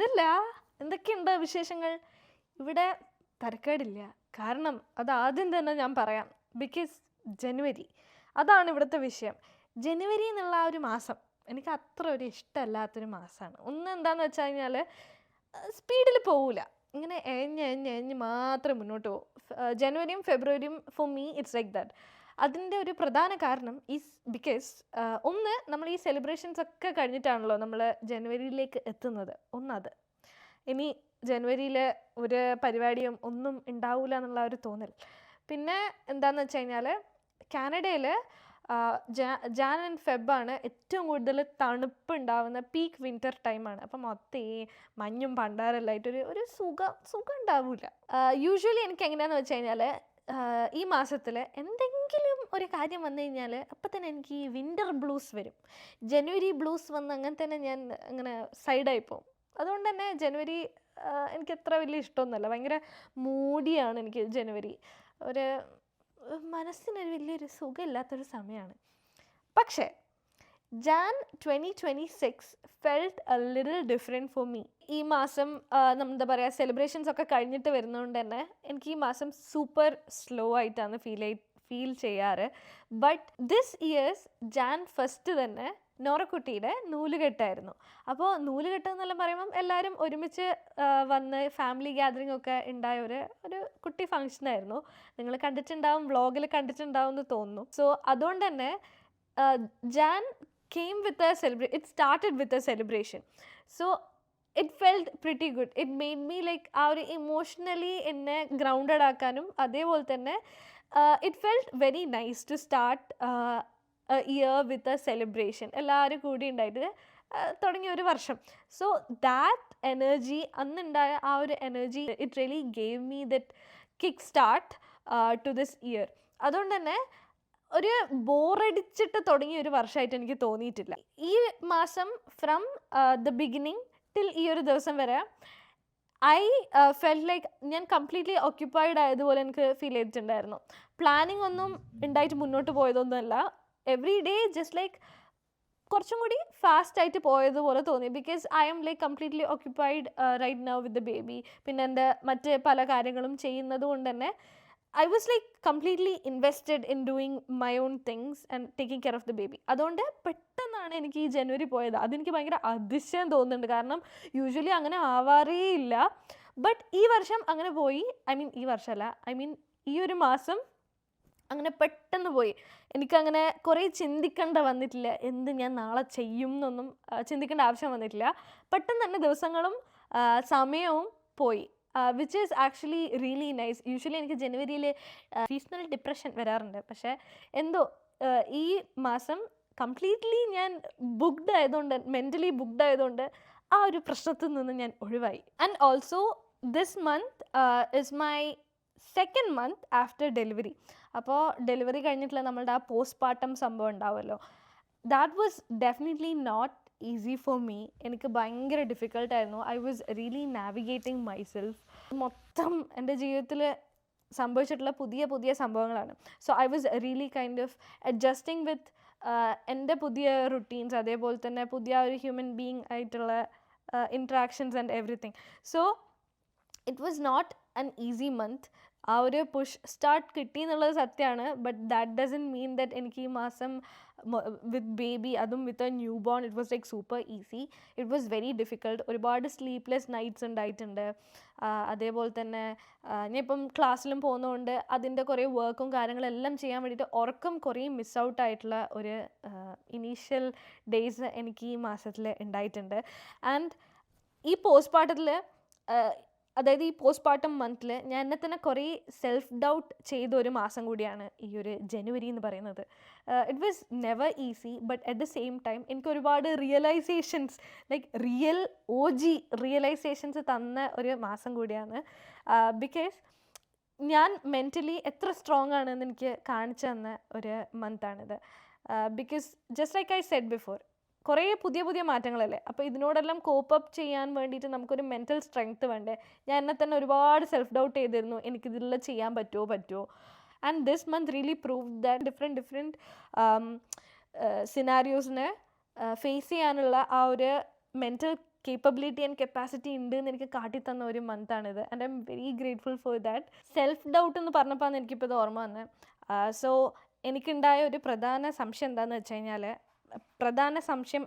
എന്തല്ല എന്തൊക്കെയുണ്ട് വിശേഷങ്ങൾ? ഇവിടെ തരക്കേടില്ല. കാരണം അത് ആദ്യം തന്നെ ഞാൻ പറയാം. ബിക്കോസ് ജനുവരി അതാണ് ഇവിടുത്തെ വിഷയം. ജനുവരി എന്നുള്ള ആ ഒരു മാസം എനിക്ക് അത്ര ഒരു ഇഷ്ടമല്ലാത്തൊരു മാസമാണ്. ഒന്ന് എന്താണെന്ന് വെച്ച് കഴിഞ്ഞാൽ സ്പീഡിൽ പോവില്ല, ഇങ്ങനെ എഞ്ഞ് മാത്രം മുന്നോട്ട് പോകും. ജനുവരിയും ഫെബ്രുവരിയും for me it's like that. അതിൻ്റെ ഒരു പ്രധാന കാരണം ഈസ് ബിക്കോസ് ഒന്ന് നമ്മൾ ഈ സെലിബ്രേഷൻസ് ഒക്കെ കഴിഞ്ഞിട്ടാണല്ലോ നമ്മൾ ജനുവരിയിലേക്ക് എത്തുന്നത്. ഒന്നത് ഇനി ജനുവരിയിൽ ഒരു പരിപാടിയും ഒന്നും ഉണ്ടാവില്ല എന്നുള്ള ഒരു തോന്നൽ. പിന്നെ എന്താണെന്ന് വെച്ച് കഴിഞ്ഞാൽ കാനഡയിൽ ജാൻ ആൻഡ് ഫെബാണ് ഏറ്റവും കൂടുതൽ തണുപ്പ് ഉണ്ടാവുന്ന പീക്ക് വിൻ്റർ ടൈമാണ്. അപ്പം മൊത്തം ഈ മഞ്ഞും പണ്ടാറെല്ലായിട്ടൊരു ഒരു സുഖം ഉണ്ടാവില്ല. യൂഷ്വലി എനിക്ക് എങ്ങനെയാണെന്ന് വെച്ച് കഴിഞ്ഞാൽ ഈ മാസത്തിൽ എന്തെങ്കിലും ഒരു കാര്യം വന്നു കഴിഞ്ഞാൽ അപ്പം തന്നെ എനിക്ക് ഈ വിൻ്റർ ബ്ലൂസ് വരും. ജനുവരി ബ്ലൂസ് വന്ന് അങ്ങനെ തന്നെ ഞാൻ അങ്ങനെ സൈഡായി പോകും. അതുകൊണ്ട് തന്നെ ജനുവരി എനിക്ക് അത്ര വലിയ ഇഷ്ടമൊന്നുമല്ല. ഭയങ്കര മൂടിയാണ് എനിക്ക് ജനുവരി. ഒരു മനസ്സിനൊരു വലിയൊരു സുഖമില്ലാത്തൊരു സമയമാണ്. പക്ഷേ Jan 2026 felt A little different four me. ഈ മാസം എന്താ പറയുക, സെലിബ്രേഷൻസ് ഒക്കെ കഴിഞ്ഞിട്ട് വരുന്നതുകൊണ്ട് തന്നെ എനിക്ക് ഈ മാസം സൂപ്പർ സ്ലോ ആയിട്ടാണ് ഫീൽ ചെയ്യാറ്. ബട്ട് ദിസ് ഇയേഴ്സ് ജാൻ 1 തന്നെ നോറക്കുട്ടിയുടെ നൂലുകെട്ടായിരുന്നു. അപ്പോൾ നൂലുകെട്ട് എന്നെല്ലാം പറയുമ്പം എല്ലാവരും ഒരുമിച്ച് വന്ന് ഫാമിലി ഗ്യാതറിംഗ് ഒക്കെ ഉണ്ടായ ഒരു കുട്ടി ഫങ്ഷനായിരുന്നു. നിങ്ങൾ കണ്ടിട്ടുണ്ടാവും, വ്ളോഗിൽ കണ്ടിട്ടുണ്ടാവും എന്ന് തോന്നുന്നു. സോ അതുകൊണ്ട് തന്നെ Jan came with a celebration. It started with a celebration. So it felt pretty good. It made me like emotionally എന്നെ grounded ആക്കാനും അതേപോലെ തന്നെ it felt very nice to start a year with a celebration. എല്ലാവരും കൂടി ഉണ്ടായിട്ട് തുടങ്ങിയ ഒരു വർഷം. സോ ദാറ്റ് എനർജി, അന്നുണ്ടായ ആ ഒരു energy, it really gave me that kick start to this year. അതുകൊണ്ട് തന്നെ ഒരു ബോറടിച്ചിട്ട് തുടങ്ങിയ ഒരു വർഷമായിട്ട് എനിക്ക് തോന്നിയിട്ടില്ല. ഈ മാസം ഫ്രം ദ ബിഗിനിങ് ടിൽ ഈ ഒരു ദിവസം വരെ ഐ ഫെൽറ്റ് ലൈക്ക് ഞാൻ കംപ്ലീറ്റ്ലി ഓക്യുപ്പൈഡ് ആയതുപോലെ എനിക്ക് ഫീൽ ചെയ്തിട്ടുണ്ടായിരുന്നു. പ്ലാനിങ് ഒന്നും ഉണ്ടായിട്ട് മുന്നോട്ട് പോയതൊന്നുമല്ല. എവറി ഡേ ജസ്റ്റ് ലൈക്ക് കുറച്ചും കൂടി ഫാസ്റ്റായിട്ട് പോയതുപോലെ തോന്നി. Because I'm like completely occupied right now with the baby. പിന്നെ എൻ്റെ മറ്റ് പല കാര്യങ്ങളും ചെയ്യുന്നത് കൊണ്ട് തന്നെ I was like completely invested in doing my own things and taking care of the baby. അതുകൊണ്ട് പെട്ടെന്നാണ് എനിക്ക് ഈ ജനുവരി പോയത്. അതെനിക്ക് ഭയങ്കര അതിശയം തോന്നുന്നുണ്ട്. കാരണം യൂഷ്വലി അങ്ങനെ ആവാറേ ഇല്ല. ബട്ട് ഈ വർഷം അങ്ങനെ പോയി. ഈ വർഷമല്ല, ഈ ഒരു മാസം അങ്ങനെ പെട്ടെന്ന് പോയി. എനിക്കങ്ങനെ കുറേ ചിന്തിക്കേണ്ട വന്നിട്ടില്ല. എന്ത് ഞാൻ നാളെ ചെയ്യും എന്നൊന്നും ചിന്തിക്കേണ്ട ആവശ്യം വന്നിട്ടില്ല. പെട്ടെന്ന് തന്നെ ദിവസങ്ങളും സമയവും പോയി. Which is actually really nice. Usually എനിക്ക് ജനുവരിയിൽ സീസണൽ ഡിപ്രഷൻ വരാറുണ്ട്. പക്ഷേ എന്തോ ഈ മാസം കംപ്ലീറ്റ്ലി ഞാൻ ബുക്ക്ഡ് ആയതുകൊണ്ട്, മെൻ്റലി ബുക്ക്ഡ് ആയതുകൊണ്ട് ആ ഒരു പ്രശ്നത്തിൽ നിന്ന് ഞാൻ ഒഴിവായി. And also this month is my second month after delivery. അപ്പോൾ ഡെലിവറി കഴിഞ്ഞിട്ടുള്ള നമ്മളുടെ ആ പോസ്റ്റ്പാർട്ടം സംഭവം ഉണ്ടാവുമല്ലോ, that was definitely not easy for me. എനിക്ക് ഭയങ്കര ഡിഫിക്കൽട്ടായിരുന്നു. I was really navigating myself. മൊത്തം എൻ്റെ ജീവിതത്തിൽ സംഭവിച്ചിട്ടുള്ള പുതിയ സംഭവങ്ങളാണ്. So I was really kind of adjusting with എൻ്റെ പുതിയ റുട്ടീൻസ്, അതേപോലെ തന്നെ പുതിയ ഒരു ഹ്യൂമൻ ബീയിങ് ആയിട്ടുള്ള interactions and everything. So it was not an easy month. ആ ഒരു പുഷ് സ്റ്റാർട്ട് കിട്ടി എന്നുള്ളത് സത്യമാണ്. But that doesn't mean that എനിക്ക് ഈ മാസം വിത്ത് ബേബി, അതും with a new born, it was like super easy. It was very difficult. ഒരുപാട് സ്ലീപ്ലെസ് നൈറ്റ്സ് ഉണ്ടായിട്ടുണ്ട്. അതേപോലെ തന്നെ ഞാൻ ഇപ്പം ക്ലാസ്സിലും പോകുന്നതുകൊണ്ട് അതിൻ്റെ കുറേ വർക്കും കാര്യങ്ങളെല്ലാം ചെയ്യാൻ വേണ്ടിയിട്ട് ഉറക്കം കുറേ മിസ് ഔട്ട് ആയിട്ടുള്ള ഒരു ഇനീഷ്യൽ ഡേയ്സ് എനിക്ക് ഈ മാസത്തിൽ ഉണ്ടായിട്ടുണ്ട്. ആൻഡ് ഈ പോസ്റ്റ്പാർട്ടത്തിൽ, അതായത് ഈ പോസ്റ്റ്പാർട്ടം മന്തിൽ ഞാൻ എന്നെ തന്നെ കുറേ സെൽഫ് ഡൗട്ട് ചെയ്ത ഒരു മാസം കൂടിയാണ് ഈ ഒരു ജനുവരി എന്ന് പറയുന്നത്. It was never easy, but at the same time എനിക്ക് ഒരുപാട് റിയലൈസേഷൻസ്, ലൈക്ക് OG റിയലൈസേഷൻസ് തന്ന ഒരു മാസം കൂടിയാണ്. ബിക്കോസ് ഞാൻ മെൻ്റലി എത്ര സ്ട്രോങ് ആണെന്ന് എനിക്ക് കാണിച്ചു തന്ന ഒരു മന്താണിത്. Because just like I said before, കുറേ പുതിയ മാറ്റങ്ങളല്ലേ. അപ്പോൾ ഇതിനോടെല്ലാം കോപ്പ് അപ്പ് ചെയ്യാൻ വേണ്ടിയിട്ട് നമുക്കൊരു മെൻ്റൽ സ്ട്രെങ്ത്ത് വേണ്ടേ. ഞാൻ എന്നെ തന്നെ ഒരുപാട് സെൽഫ് ഡൗട്ട് ചെയ്തിരുന്നു, എനിക്കിതെല്ലാം ചെയ്യാൻ പറ്റുമോ. And this month really prove that different സിനാരിയോസിനെ ഫേസ് ചെയ്യാനുള്ള ആ ഒരു മെൻ്റൽ കേപ്പബിലിറ്റി ആൻഡ് കപ്പാസിറ്റി ഉണ്ട് എന്ന് എനിക്ക് കാട്ടിത്തന്ന ഒരു മന്താണിത്. And I'm very grateful for that. Self doubt എന്ന് പറഞ്ഞപ്പോൾ എനിക്കിപ്പോൾ ഇത് ഓർമ്മ വന്നത്. സോ എനിക്കുണ്ടായ ഒരു പ്രധാന സംശയം എന്താണെന്ന് വെച്ച് കഴിഞ്ഞാൽ,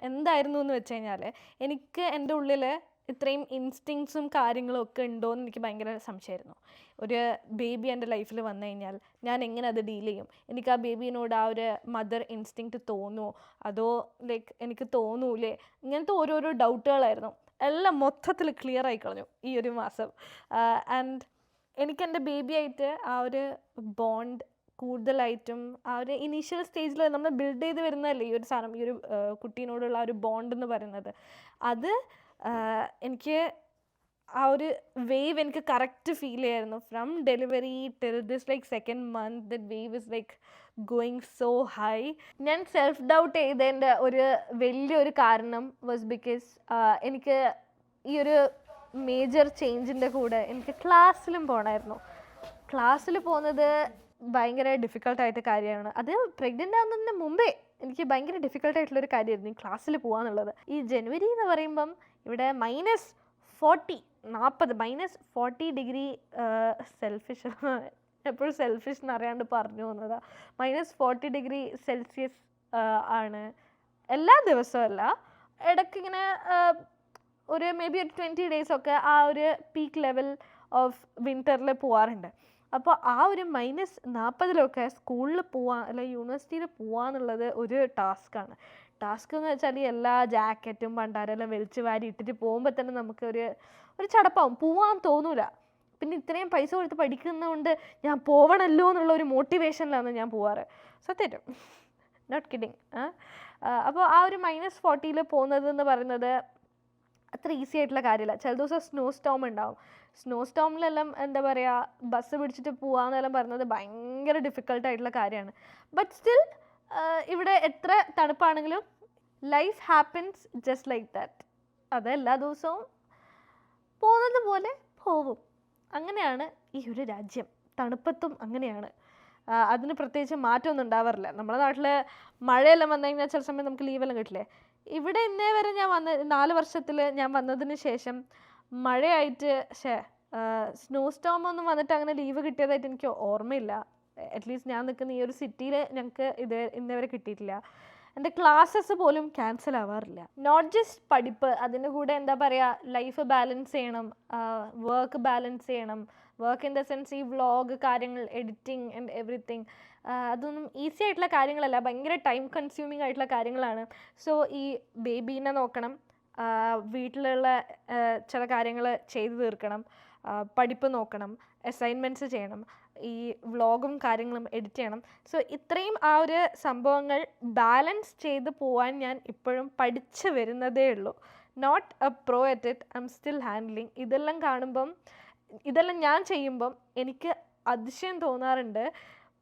എന്തായിരുന്നു എന്ന് വെച്ച് കഴിഞ്ഞാൽ, എനിക്ക് എൻ്റെ ഉള്ളിൽ ഇത്രയും ഇൻസ്റ്റിങ്സും കാര്യങ്ങളും ഒക്കെ ഉണ്ടോ എന്ന് എനിക്ക് ഭയങ്കര സംശയമായിരുന്നു. ഒരു ബേബി എൻ്റെ ലൈഫിൽ വന്നു കഴിഞ്ഞാൽ ഞാൻ എങ്ങനെ അത് ഡീൽ ചെയ്യും? എനിക്ക് ആ ബേബീനോട് ആ ഒരു മദർ ഇൻസ്റ്റിങ്ക്റ്റ് തോന്നുമോ, അതോ ലൈക്ക് എനിക്ക് തോന്നൂലേ? ഇങ്ങനത്തെ ഓരോരോ ഡൗട്ടുകളായിരുന്നു. എല്ലാം മൊത്തത്തിൽ ക്ലിയർ ആയി കളഞ്ഞു ഈ ഒരു മാസം. ആൻഡ് എനിക്ക് എൻ്റെ ബേബിയായിട്ട് ആ ഒരു ബോണ്ട് കൂടുതലായിട്ടും ആ ഒരു ഇനീഷ്യൽ സ്റ്റേജിൽ നമ്മൾ ബിൽഡ് ചെയ്ത് വരുന്നതല്ലേ ഈ ഒരു സാധനം, ഈ ഒരു കുട്ടീനോടുള്ള ആ ഒരു ബോണ്ട് എന്ന് പറയുന്നത്. അത് എനിക്ക് ആ ഒരു വേവ് എനിക്ക് കറക്റ്റ് ഫീൽ ചെയ്യായിരുന്നു. From delivery till this like second month that wave is like going so high. ഞാൻ സെൽഫ് ഡൗട്ട് ചെയ്തതിൻ്റെ ഒരു വലിയൊരു കാരണം വാസ് ബിക്കോസ് എനിക്ക് ഈ ഒരു മേജർ ചേഞ്ചിൻ്റെ കൂടെ എനിക്ക് ക്ലാസ്സിലും പോകണമായിരുന്നു. ക്ലാസ്സിൽ പോകുന്നത് ഭയങ്കര ഡിഫിക്കൽട്ടായിട്ട് കാര്യമാണ്. അത് പ്രഗ്നൻ്റ് ആവുന്നതിന് മുമ്പേ എനിക്ക് ഭയങ്കര ഡിഫിക്കൽട്ടായിട്ടുള്ളൊരു കാര്യമായിരുന്നു ഈ ക്ലാസ്സിൽ പോകാന്നുള്ളത്. ഈ ജനുവരി എന്ന് പറയുമ്പം ഇവിടെ -40 -40 സെൽഫിഷ് എപ്പോഴും സെൽഫിഷ് എന്നറിയാണ്ട് പറഞ്ഞു പോകുന്നതാണ്. -40°C ആണ്. എല്ലാ ദിവസവും അല്ല, ഇടയ്ക്കിങ്ങനെ ഒരു മേ ബി ഒരു 20 days ഒക്കെ ആ ഒരു പീക്ക് ലെവൽ ഓഫ് വിൻ്ററിൽ പോകാറുണ്ട്. അപ്പോൾ ആ ഒരു -40 സ്കൂളിൽ പോവാ അല്ലെങ്കിൽ യൂണിവേഴ്സിറ്റിയിൽ പോവാന്നുള്ളത് ഒരു ടാസ്ക്കാണ്. ടാസ്ക് എന്ന് വെച്ചാൽ എല്ലാ ജാക്കറ്റും പണ്ടാരെല്ലാം വലിച്ചു വാരി ഇട്ടിട്ട് പോകുമ്പോൾ തന്നെ നമുക്ക് ഒരു ചടപ്പാവും, പോവാൻ തോന്നൂല. പിന്നെ ഇത്രയും പൈസ കൊടുത്ത് പഠിക്കുന്നതുകൊണ്ട് ഞാൻ പോവണമല്ലോ എന്നുള്ള ഒരു മോട്ടിവേഷനിലാണ് ഞാൻ പോവാറ്. സത്യമായിട്ടും നോട്ട് കിഡിങ്. അപ്പോൾ ആ ഒരു -40 പോകുന്നത് എന്ന് പറയുന്നത് അത്ര ഈസി ആയിട്ടുള്ള കാര്യമില്ല. ചില ദിവസം സ്നോ സ്റ്റോം ഉണ്ടാവും. സ്നോ സ്റ്റോമിലെല്ലാം എന്താ പറയുക, ബസ് പിടിച്ചിട്ട് പോവാന്നെല്ലാം പറയുന്നത് ഭയങ്കര ഡിഫിക്കൽട്ടായിട്ടുള്ള കാര്യമാണ്. ബട്ട് സ്റ്റിൽ ഇവിടെ എത്ര തണുപ്പാണെങ്കിലും life happens just like that. അത് എല്ലാ ദിവസവും പോകുന്നത് പോലെ പോവും. അങ്ങനെയാണ് ഈ ഒരു രാജ്യം. തണുപ്പത്തും അങ്ങനെയാണ്. അതിന് പ്രത്യേകിച്ച് മാറ്റമൊന്നും ഉണ്ടാവാറില്ല. നമ്മുടെ നാട്ടിൽ മഴയെല്ലാം വന്നു കഴിഞ്ഞാൽ ചില സമയം നമുക്ക് ലീവെല്ലാം കിട്ടില്ലേ. ഇവിടെ ഇന്നേ വരെ ഞാൻ 4 വർഷത്തിൽ ഞാൻ വന്നതിന് ശേഷം മഴയായിട്ട് സ്നോ സ്റ്റോം ഒന്നും വന്നിട്ട് അങ്ങനെ ലീവ് കിട്ടിയതായിട്ട് എനിക്ക് ഓർമ്മയില്ല. അറ്റ്ലീസ്റ്റ് ഞാൻ നിൽക്കുന്ന ഈ ഒരു സിറ്റിയിൽ ഞങ്ങൾക്ക് ഇന്നേ വരെ കിട്ടിയിട്ടില്ല. എൻ്റെ ക്ലാസ്സസ് പോലും ക്യാൻസൽ ആവാറില്ല. നോട്ട് ജസ്റ്റ് പഠിപ്പ്, അതിൻ്റെ കൂടെ എന്താ പറയുക, ലൈഫ് ബാലൻസ് ചെയ്യണം, വർക്ക് ബാലൻസ് ചെയ്യണം. വർക്ക് ഇൻ ദ സെൻസ് ഈ വ്ളോഗ് കാര്യങ്ങൾ, എഡിറ്റിംഗ് ആൻഡ് എവറിത്തിങ്, അതൊന്നും ഈസി ആയിട്ടുള്ള കാര്യങ്ങളല്ല, ഭയങ്കര ടൈം കൺസ്യൂമിങ് ആയിട്ടുള്ള കാര്യങ്ങളാണ്. സോ ഈ ബേബീനെ നോക്കണം, വീട്ടിലുള്ള ചില കാര്യങ്ങൾ ചെയ്തു തീർക്കണം, പഠിപ്പ് നോക്കണം, അസൈൻമെൻറ്റ്സ് ചെയ്യണം, ഈ വ്ളോഗും കാര്യങ്ങളും എഡിറ്റ് ചെയ്യണം. സോ ഇത്രയും ആ ഒരു സംഭവങ്ങൾ ബാലൻസ് ചെയ്ത് പോകാൻ ഞാൻ ഇപ്പോഴും പഠിച്ചു വരുന്നതേ ഉള്ളൂ. Not a pro at it, I'm still handling. ഇതെല്ലാം ഞാൻ ചെയ്യുമ്പം എനിക്ക് അതിശയം തോന്നാറുണ്ട്.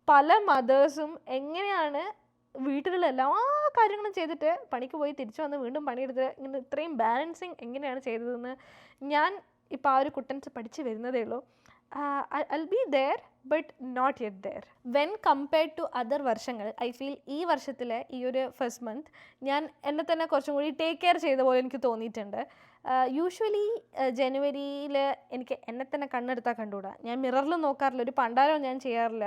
പല മദേഴ്സും എങ്ങനെയാണ് വീട്ടിലുള്ള എല്ലാ കാര്യങ്ങളും ചെയ്തിട്ട് പണിക്ക് പോയി തിരിച്ചു വന്ന് വീണ്ടും പണിയെടുത്ത് ഇങ്ങനെ ഇത്രയും ബാലൻസിങ് എങ്ങനെയാണ് ചെയ്തതെന്ന് ഞാൻ ഇപ്പോൾ ആ ഒരു കുട്ടൻസ് പഠിച്ച് വരുന്നതേ ഉള്ളൂ. I'll be there but not yet there. When compared to other വർഷങ്ങൾ, ഐ ഫീൽ ഈ വർഷത്തിലെ ഈ ഒരു ഫസ്റ്റ് മന്ത് ഞാൻ എന്നെ തന്നെ കുറച്ചും കൂടി ടേക്ക് കെയർ ചെയ്ത പോലെ എനിക്ക് തോന്നിയിട്ടുണ്ട്. യൂഷ്വലി ജനുവരിയിൽ എനിക്ക് എന്നെ തന്നെ കണ്ണെടുത്താൽ കണ്ടുകൂടാ. ഞാൻ മിററിൽ നോക്കാറില്ല, ഒരു പണ്ടാരവും ഞാൻ ചെയ്യാറില്ല.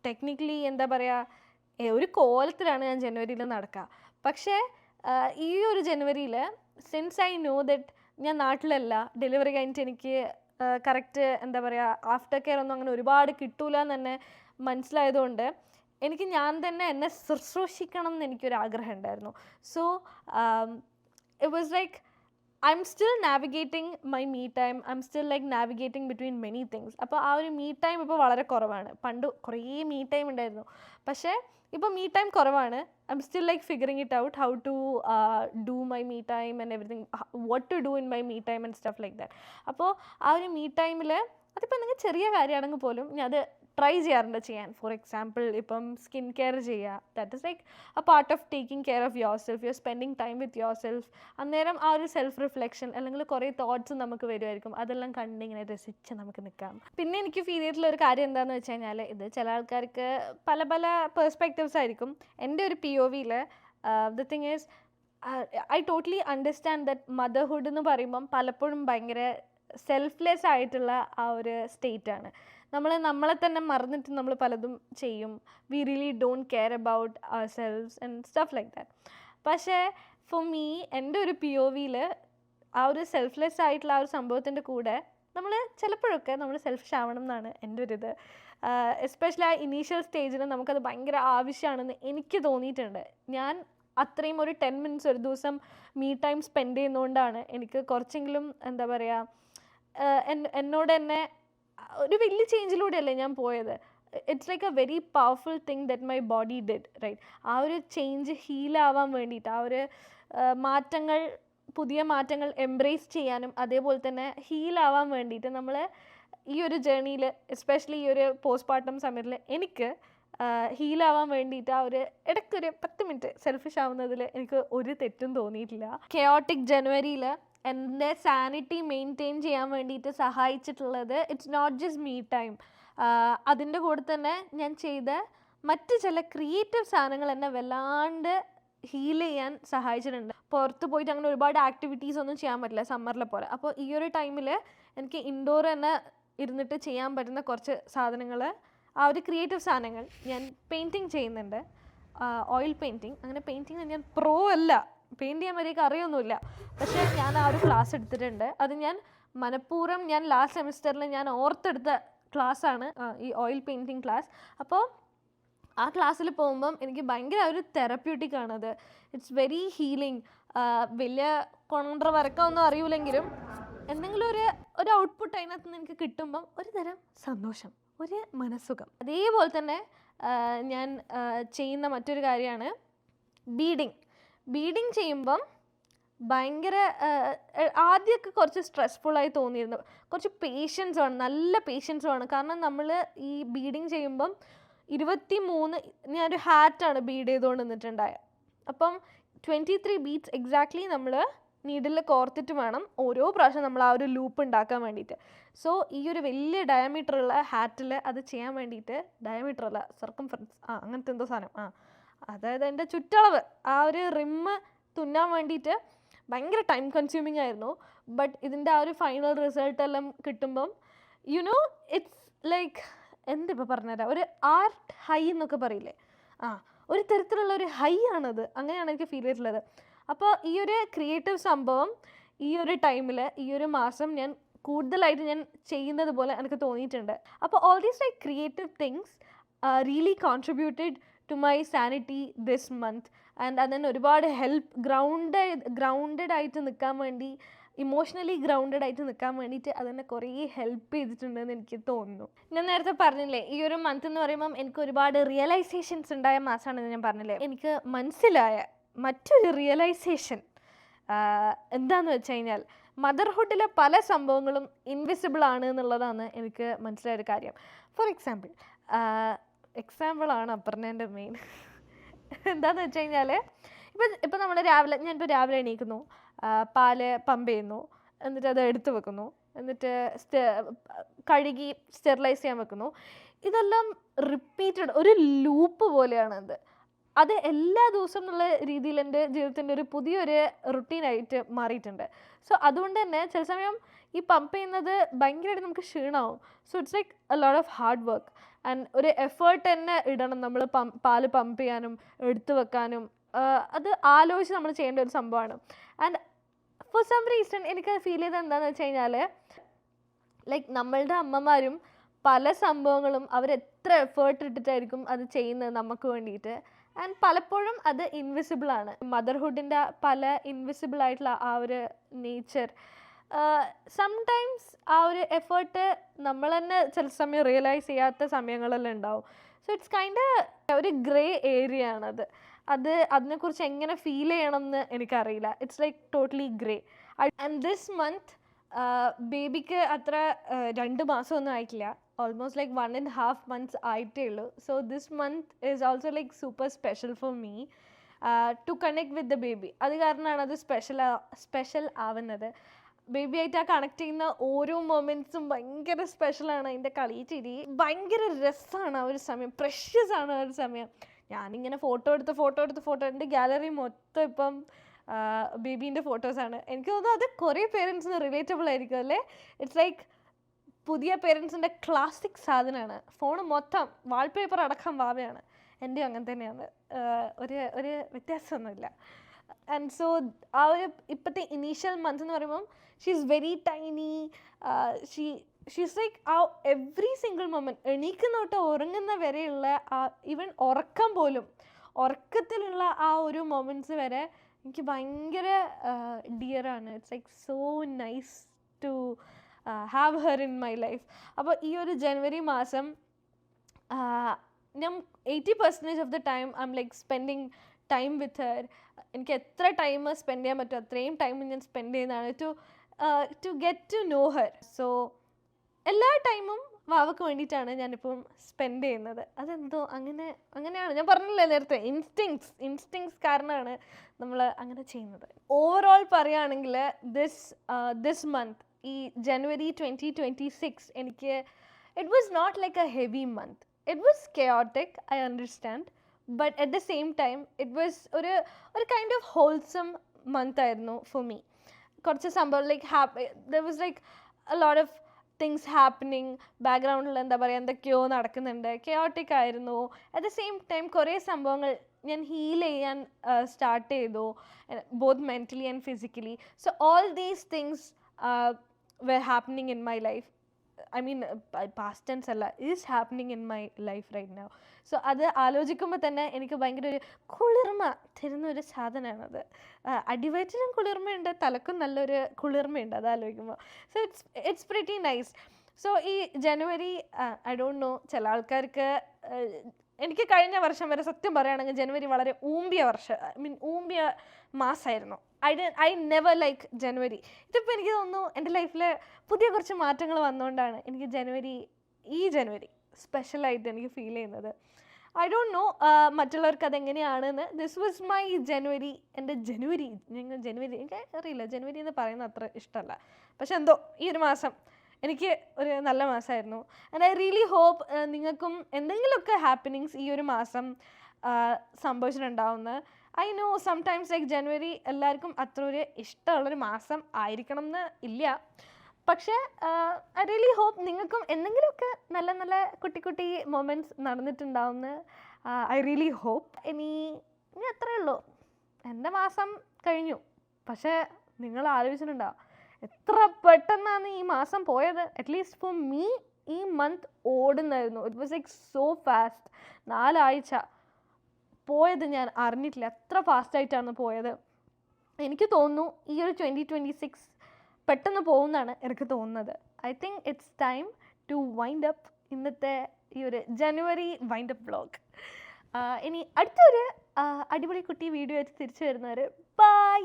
ടെക്നിക്കലി എന്താ പറയുക, ഒരു കോലത്തിലാണ് ഞാൻ ജനുവരിയിൽ നടക്കുക. പക്ഷേ ഈ ഒരു ജനുവരിയിൽ സിൻസ് ഐ നോ ദറ്റ് ഞാൻ നാട്ടിലല്ല, ഡെലിവറി കഴിഞ്ഞിട്ട് എനിക്ക് കറക്റ്റ് എന്താ പറയുക ആഫ്റ്റർ കെയർ ഒന്നും അങ്ങനെ ഒരുപാട് കിട്ടൂല എന്ന് തന്നെ മനസ്സിലായതുകൊണ്ട് എനിക്ക് ഞാൻ തന്നെ എന്നെ ശുശ്രൂഷിക്കണം എന്ന് എനിക്കൊരാഗ്രഹം ഉണ്ടായിരുന്നു. So it was like I am still navigating my me time, I'm still like navigating between many things. അപ്പോൾ ആ ഒരു മീ ടൈം ഇപ്പോൾ വളരെ കുറവാണ്. പണ്ട് കുറേ മീ ടൈം ഉണ്ടായിരുന്നു, പക്ഷേ ഇപ്പോൾ മീ ടൈം കുറവാണ്. I'm still like figuring it out how to do my me time and everything, what to do in my me time and stuff like that. അപ്പോൾ ആ ഒരു മീ ടൈമിൽ അതിപ്പോൾ എന്തെങ്കിലും ചെറിയ കാര്യമാണെങ്കിൽ പോലും ഞാൻ അത് ട്രൈ ചെയ്യാറുണ്ട് ചെയ്യാൻ. ഫോർ എക്സാമ്പിൾ ഇപ്പം സ്കിൻ കെയർ ചെയ്യുക, that is like A part of taking care of your self, you are spending time with your self. അന്നേരം ആ ഒരു സെൽഫ് റിഫ്ലെക്ഷൻ അല്ലെങ്കിൽ കുറേ തോട്ട്സ് നമുക്ക് വരുമായിരിക്കും, അതെല്ലാം കണ്ടിങ്ങനെ രസിച്ച് നമുക്ക് നിൽക്കാം. പിന്നെ എനിക്ക് ഫീൽ ചെയ്തിട്ടുള്ള ഒരു കാര്യം എന്താണെന്ന് വെച്ച് കഴിഞ്ഞാൽ, ഇത് ചില ആൾക്കാർക്ക് പല പല പെർസ്പെക്റ്റീവ്സ് ആയിരിക്കും. എൻ്റെ ഒരു POVയിൽ the thing is I totally understand that motherhood എന്ന് പറയുമ്പം പലപ്പോഴും ഭയങ്കര സെൽഫ്ലെസ് ആയിട്ടുള്ള ആ ഒരു സ്റ്റേറ്റാണ്. നമ്മളെ തന്നെ മറന്നിട്ട് നമ്മൾ പലതും ചെയ്യും. We really don't care about ourselves and stuff like that. പക്ഷേ ഫോർ മീ, എൻ്റെ ഒരു POV-യിൽ ആ ഒരു സെൽഫ്ലെസ് ആയിട്ടുള്ള ആ ഒരു സംഭവത്തിൻ്റെ കൂടെ നമ്മൾ ചിലപ്പോഴൊക്കെ നമ്മൾ സെൽഫിഷ് ആവണം എന്നാണ് എൻ്റെ ഒരു ഇത്. എസ്പെഷ്യലി ആ ഇനീഷ്യൽ സ്റ്റേജിൽ നമുക്കത് ഭയങ്കര ആവശ്യമാണെന്ന് എനിക്ക് തോന്നിയിട്ടുണ്ട്. ഞാൻ അത്രയും ഒരു 10 minutes ഒരു ദിവസം മീ ടൈം സ്പെൻഡ് ചെയ്യുന്നതുകൊണ്ടാണ് എനിക്ക് കുറച്ചെങ്കിലും എന്താ പറയുക, എന്നോട് തന്നെ ഒരു വലിയ ചേഞ്ചിലൂടെയല്ലേ ഞാൻ പോയത്. It's like a very powerful thing that my body did, right? ആ ഒരു ചേഞ്ച് ഹീലാവാൻ വേണ്ടിയിട്ട്, ആ ഒരു മാറ്റങ്ങൾ, പുതിയ മാറ്റങ്ങൾ എംബ്രേസ് ചെയ്യാനും അതേപോലെ തന്നെ ഹീലാവാൻ വേണ്ടിയിട്ട് നമ്മൾ ഈ ഒരു ജേർണിയിൽ, എസ്പെഷ്യലി ഈ ഒരു പോസ്റ്റ്മോർട്ടം സമയത്തിൽ എനിക്ക് ഹീലാവാൻ വേണ്ടിയിട്ട് ആ ഒരു ഇടയ്ക്കൊരു 10 minute സെൽഫിഷ് ആവുന്നതിൽ എനിക്ക് ഒരു തെറ്റും തോന്നിയിട്ടില്ല. കെയോട്ടിക് ജനുവരിയിൽ എൻ്റെ സാനിറ്റി മെയിൻറ്റെയിൻ ചെയ്യാൻ വേണ്ടിയിട്ട് സഹായിച്ചിട്ടുള്ളത് it's not just me time. അതിൻ്റെ കൂടെ തന്നെ ഞാൻ ചെയ്ത മറ്റ് ചില ക്രിയേറ്റീവ് സാധനങ്ങൾ എന്നെ വല്ലാണ്ട് ഹീൽ ചെയ്യാൻ സഹായിച്ചിട്ടുണ്ട്. പുറത്ത് പോയിട്ട് അങ്ങനെ ഒരുപാട് ആക്ടിവിറ്റീസ് ഒന്നും ചെയ്യാൻ പറ്റില്ല സമ്മറിലെ പോലെ. അപ്പോൾ ഈ ഒരു ടൈമിൽ എനിക്ക് ഇൻഡോർ തന്നെ ഇരുന്നിട്ട് ചെയ്യാൻ പറ്റുന്ന കുറച്ച് സാധനങ്ങൾ, ആ ഒരു ക്രിയേറ്റീവ് സാധനങ്ങൾ ഞാൻ പെയിൻറ്റിങ് ചെയ്യുന്നുണ്ട്. Oil painting. അങ്ങനെ പെയിൻറ്റിങ് ഞാൻ പ്രോ അല്ല, പെയിൻറ്റ് ചെയ്യാൻ വരെയൊക്കെ അറിയൊന്നുമില്ല. പക്ഷേ ഞാൻ ആ ഒരു ക്ലാസ് എടുത്തിട്ടുണ്ട്. അത് ഞാൻ മനഃപൂർവ്വം ഞാൻ ലാസ്റ്റ് സെമിസ്റ്ററിൽ ഞാൻ ഓർത്തെടുത്ത ക്ലാസ്സാണ് ഈ ഓയിൽ പെയിൻറ്റിങ് ക്ലാസ്. അപ്പോൾ ആ ക്ലാസ്സിൽ പോകുമ്പം എനിക്ക് ഭയങ്കര ഒരു തെറപ്യൂട്ടിക് ആണത്. It's very healing. വലിയ കൊണ്ട വരക്കമൊന്നും അറിയില്ലെങ്കിലും എന്തെങ്കിലും ഒരു ഔട്ട്പുട്ട് അതിനകത്ത് നിന്ന് എനിക്ക് കിട്ടുമ്പം ഒരു തരം സന്തോഷം, ഒരു മനസ്സുഖം. അതേപോലെ തന്നെ ഞാൻ ചെയ്യുന്ന മറ്റൊരു കാര്യമാണ് ബീഡിങ് ചെയ്യുമ്പം ഭയങ്കര ആദ്യമൊക്കെ കുറച്ച് സ്ട്രെസ്ഫുള്ളായി തോന്നിയിരുന്നു. കുറച്ച് പേഷ്യൻസ് വേണം, നല്ല പേഷ്യൻസ് വേണം. കാരണം നമ്മൾ ഈ ബീഡിങ് ചെയ്യുമ്പം 23 ഞാനൊരു ഹാറ്റാണ് ബീഡ് ചെയ്തുകൊണ്ട് നിന്നിട്ടുണ്ടായത്. അപ്പം 23 beads എക്സാക്ട്ലി നമ്മൾ നീഡിൽ കോർത്തിട്ട് വേണം ഓരോ പ്രാവശ്യം നമ്മൾ ആ ഒരു ലൂപ്പ് ഉണ്ടാക്കാൻ വേണ്ടിയിട്ട്. സോ ഈ ഒരു വലിയ ഡയമീറ്ററുള്ള ഹാറ്റിൽ അത് ചെയ്യാൻ വേണ്ടിയിട്ട്, ഡയമീറ്ററല്ല സർക്കംഫറൻസ്, അങ്ങനത്തെ എന്തോ സാധനം, അതായത് എൻ്റെ ചുറ്റളവ്, ആ ഒരു റിമ്മ് തുന്നാൻ വേണ്ടിയിട്ട് ഭയങ്കര ടൈം കൺസ്യൂമിങ് ആയിരുന്നു. ബട്ട് ഇതിൻ്റെ ആ ഒരു ഫൈനൽ റിസൾട്ടെല്ലാം കിട്ടുമ്പം ഇറ്റ്സ് ലൈക്ക്, എന്തിപ്പോൾ പറഞ്ഞുതരാം, ഒരു ആർട്ട് ഹൈ എന്നൊക്കെ പറയില്ലേ, ഒരു തരത്തിലുള്ള ഒരു ഹൈ ആണത്. അങ്ങനെയാണ് എനിക്ക് ഫീൽ ചെയ്തിട്ടുള്ളത്. അപ്പോൾ ഈ ഒരു ക്രിയേറ്റീവ് സംഭവം ഈ ഒരു ടൈമിൽ, ഈ ഒരു മാസം ഞാൻ കൂടുതലായിട്ട് ഞാൻ ചെയ്യുന്നത് പോലെ എനിക്ക് തോന്നിയിട്ടുണ്ട്. അപ്പോൾ all these like creative things really contributed to my sanity this month. And അതിന് ഒരുപാട് ഗ്രൗണ്ടഡ് ആയിട്ട് നിൽക്കാൻ വേണ്ടി, ഇമോഷണലി ഗ്രൗണ്ടഡ് ആയിട്ട് നിൽക്കാൻ വേണ്ടിയിട്ട് അതെന്നെ കുറേ ഹെൽപ്പ് ചെയ്തിട്ടുണ്ടെന്ന് എനിക്ക് തോന്നുന്നു. ഞാൻ നേരത്തെ പറഞ്ഞില്ലേ, ഈ ഒരു മന്ത് എന്ന് പറയുമ്പം എനിക്ക് ഒരുപാട് റിയലൈസേഷൻസ് ഉണ്ടായ മാസമാണെന്ന് ഞാൻ പറഞ്ഞില്ലേ. എനിക്ക് മനസ്സിലായ മറ്റൊരു റിയലൈസേഷൻ എന്താണെന്ന് വെച്ച് കഴിഞ്ഞാൽ, മദർഹുഡിലെ പല സംഭവങ്ങളും ഇൻവിസിബിൾ ആണ് എന്നുള്ളതാണ് എനിക്ക് മനസ്സിലായൊരു കാര്യം. ഫോർ എക്സാമ്പിളാണ് അപർണേൻ്റെ മെയിൻ. എന്താണെന്ന് വെച്ച് കഴിഞ്ഞാൽ, ഇപ്പം നമ്മൾ ഞാനിപ്പോൾ രാവിലെ എണീക്കുന്നു, പാല് പമ്പ് ചെയ്യുന്നു, എന്നിട്ട് അത് എടുത്ത് വെക്കുന്നു, എന്നിട്ട് കഴുകി സ്റ്റെറിലൈസ് ചെയ്യാൻ വെക്കുന്നു. ഇതെല്ലാം റിപ്പീറ്റഡ് ഒരു ലൂപ്പ് പോലെയാണത്. അത് എല്ലാ ദിവസവും എന്നുള്ള രീതിയിൽ എൻ്റെ ജീവിതത്തിൻ്റെ ഒരു പുതിയൊരു റുട്ടീനായിട്ട് മാറിയിട്ടുണ്ട്. സോ അതുകൊണ്ട് തന്നെ ചില സമയം ഈ പമ്പ് ചെയ്യുന്നത് ഭയങ്കരമായിട്ട് നമുക്ക് ക്ഷീണമാവും. So it's like a lot of hard work and ഒരു എഫേർട്ട് തന്നെ ഇടണം നമ്മൾ പാല് പമ്പ് ചെയ്യാനും എടുത്തു വെക്കാനും. അത് ആലോചിച്ച് നമ്മൾ ചെയ്യേണ്ട ഒരു സംഭവമാണ്. ആൻഡ് ഫോർ സം റീസൺ എനിക്ക് ഫീൽ ചെയ്തത് എന്താണെന്ന് വെച്ച് കഴിഞ്ഞാൽ, ലൈക്ക് നമ്മളുടെ അമ്മമാരും പല സംഭവങ്ങളും അവരെത്ര എഫേർട്ട് ഇട്ടിട്ടായിരിക്കും അത് ചെയ്യുന്നത് നമുക്ക് വേണ്ടിയിട്ട്. ആൻഡ് പലപ്പോഴും അത് ഇൻവിസിബിളാണ്. മദർഹുഡിൻ്റെ പല ഇൻവിസിബിൾ ആയിട്ടുള്ള ആ ഒരു നേച്ചർ, സംടൈംസ് ആ ഒരു എഫേർട്ട് നമ്മൾ തന്നെ ചില സമയം റിയലൈസ് ചെയ്യാത്ത സമയങ്ങളെല്ലാം ഉണ്ടാവും. സോ ഇറ്റ്സ് കൈൻഡ് ഒരു ഗ്രേ ഏരിയ ആണത്. അതിനെക്കുറിച്ച് എങ്ങനെ ഫീൽ ചെയ്യണം എന്ന് എനിക്കറിയില്ല. It's like totally grey. And this month ബേബിക്ക് അത്ര 2 മാസമൊന്നും ആയിട്ടില്ല. ഓൾമോസ്റ്റ് ലൈക്ക് 1.5 months ആയിട്ടേ ഉള്ളൂ. So this month is also like super special for me to connect with the baby. അത് കാരണമാണ് അത് സ്പെഷ്യൽ ആവുന്നത്. ബേബിയായിട്ട് ആ കണക്ട് ചെയ്യുന്ന ഓരോ മൊമെൻറ്റ്സും ഭയങ്കര സ്പെഷ്യലാണ്. അതിൻ്റെ കളി ചിരി ഭയങ്കര രസമാണ്. ആ ഒരു സമയം പ്രഷ്യസ് ആണ്. ആ ഒരു സമയം ഞാനിങ്ങനെ ഫോട്ടോ എടുത്ത് എൻ്റെ ഗാലറി മൊത്തം ഇപ്പം ബേബീൻ്റെ ഫോട്ടോസാണ്. എനിക്ക് തോന്നുന്നു അത് കുറേ പേരൻസിന് റിലേറ്റബിൾ ആയിരിക്കും അല്ലേ. ഇറ്റ്സ് ലൈക്ക് പുതിയ പേരൻസിൻ്റെ ക്ലാസിക് സാധനമാണ്. ഫോണ് മൊത്തം വാൾപേപ്പർ അടക്കം വാവയാണ്. എൻ്റെയും അങ്ങനെ തന്നെയാണ്. ഒരു വ്യത്യാസമൊന്നുമില്ല. ആൻഡ് സോ ആ ഒരു ഇപ്പോഴത്തെ ഇനീഷ്യൽ മന്ത്സ് എന്ന് പറയുമ്പം she is very tiny. She's like ആ എവ്രി സിംഗിൾ മൊമെൻറ്റ് എണീക്കുന്ന തൊട്ട് ഉറങ്ങുന്ന വരെയുള്ള ആ ഈവൻ ഉറക്കത്തിലുള്ള ആ ഒരു മൊമെൻറ്റ്സ് വരെ എനിക്ക് ഭയങ്കര ഡിയറാണ്. It's like so nice to have her in my life. അപ്പോൾ ഈ ഒരു ജനുവരി മാസം ഞാൻ 80% of the time I'm like spending time with her. എനിക്ക് എത്ര ടൈം സ്പെൻഡ് ചെയ്യാൻ പറ്റുമോ അത്രയും ടൈം ഞാൻ സ്പെൻഡ് ചെയ്യുന്നതാണ് to get to know her. So എല്ലാ ടൈമും വാവക്ക് വേണ്ടിയിട്ടാണ് ഞാനിപ്പം സ്പെൻഡ് ചെയ്യുന്നത്. അതെന്തോ അങ്ങനെയാണ്. ഞാൻ പറഞ്ഞില്ലേ നേരത്തെ, ഇൻസ്റ്റിങ്സ് കാരണമാണ് നമ്മൾ അങ്ങനെ ചെയ്യുന്നത്. ഓവറോൾ പറയുകയാണെങ്കിൽ ദിസ് മന്ത്, ഈ ജനുവരി 2026 എനിക്ക് it was not like a heavy month. It was chaotic, I understand, but at the same time it was ഒരു കൈൻഡ് ഓഫ് ഹോൾസം മന്ത് ആയിരുന്നു ഫോർ മീ. കുറച്ച് സംഭവം like there was like a lot of things happening. ബാക്ക്ഗ്രൗണ്ടിൽ എന്താ പറയുക, എന്തൊക്കെയോ നടക്കുന്നുണ്ട്, chaotic ആയിരുന്നു. അറ്റ് ദ സെയിം ടൈം കുറേ സംഭവങ്ങൾ ഞാൻ ഹീൽ ചെയ്യാൻ സ്റ്റാർട്ട് ചെയ്തു, both mentally and physically. So all these things were happening in my life. I mean, past tense അല്ല, is happening in my life right now. So അത് ആലോചിക്കുമ്പോൾ തന്നെ എനിക്ക് ഭയങ്കര ഒരു കുളിർമ തരുന്ന ഒരു സാധനമാണത്. അടിവയറ്റിനും കുളിർമയുണ്ട്, തലക്കും നല്ലൊരു കുളിർമയുണ്ട് അത് ആലോചിക്കുമ്പോൾ. So it's pretty nice. So ഈ ജനുവരി, ഐ ഡോണ്ട് നോ, ചില ആൾക്കാർക്ക്, എനിക്ക് കഴിഞ്ഞ വർഷം വരെ സത്യം പറയുകയാണെങ്കിൽ ജനുവരി വളരെ ഊമ്പിയ മാസമായിരുന്നു. ഐ നെവർ ലൈക്ക് ജനുവരി. ഇതിപ്പോൾ എനിക്ക് തോന്നുന്നു എൻ്റെ ലൈഫിൽ പുതിയ കുറച്ച് മാറ്റങ്ങൾ വന്നുകൊണ്ടാണ് എനിക്ക് ഈ ജനുവരി സ്പെഷ്യലായിട്ട് എനിക്ക് ഫീൽ ചെയ്യുന്നത്. ഐ ഡോണ്ട് നോ മറ്റുള്ളവർക്ക് അതെങ്ങനെയാണെന്ന്. ദിസ് വാസ് മൈ ജനുവരി. എൻ്റെ ജനുവരി എനിക്ക് അറിയില്ല, ജനുവരി എന്ന് പറയുന്നത് അത്ര ഇഷ്ടമല്ല. പക്ഷെ എന്തോ ഈ ഒരു മാസം എനിക്ക് ഒരു നല്ല മാസമായിരുന്നു. ആൻഡ് ഐ റിയലി ഹോപ്പ് നിങ്ങൾക്കും എന്തെങ്കിലുമൊക്കെ ഹാപ്പനിങ്സ് ഈ ഒരു മാസം സംഭവിച്ചിട്ടുണ്ടാവുമെന്ന്. ഐ നോ സംടൈംസ് ലൈക്ക് ജനുവരി എല്ലാവർക്കും അത്ര ഒരു ഇഷ്ടമുള്ളൊരു മാസം ആയിരിക്കണം എന്ന് ഇല്ല. പക്ഷേ ഐ റിയലി ഹോപ്പ് നിങ്ങൾക്കും എന്തെങ്കിലുമൊക്കെ നല്ല നല്ല കുട്ടി മൊമെൻറ്റ്സ് നടന്നിട്ടുണ്ടാവുമെന്ന് ഐ റിയലി ഹോപ്പ്. ഇനി അത്രയേ ഉള്ളൂ. എൻ്റെ മാസം കഴിഞ്ഞു. പക്ഷേ നിങ്ങൾ ആലോചിച്ചിട്ടുണ്ടാവും എത്ര പെട്ടെന്നാണ് ഈ മാസം പോയത്. അറ്റ്ലീസ്റ്റ് ഫോർ മീ ഈ മന്ത് ഓടുന്നായിരുന്നു. It was like so fast. 4 ആഴ്ച പോയത് ഞാൻ അറിഞ്ഞിട്ടില്ല, എത്ര ഫാസ്റ്റായിട്ടാണ് പോയത്. എനിക്ക് തോന്നുന്നു ഈ ഒരു 2026 പെട്ടെന്ന് പോകുമെന്നാണ് എനിക്ക് തോന്നുന്നത്. I think it's time to wind up ഇന്നത്തെ ഈ ഒരു ജനുവരി വൈൻഡ് അപ്പ് വ്ളോഗ്. ഇനി അടുത്തൊരു അടിപൊളി കുട്ടി വീഡിയോ ആയിട്ട് തിരിച്ചു വരുന്നവർ ബൈ.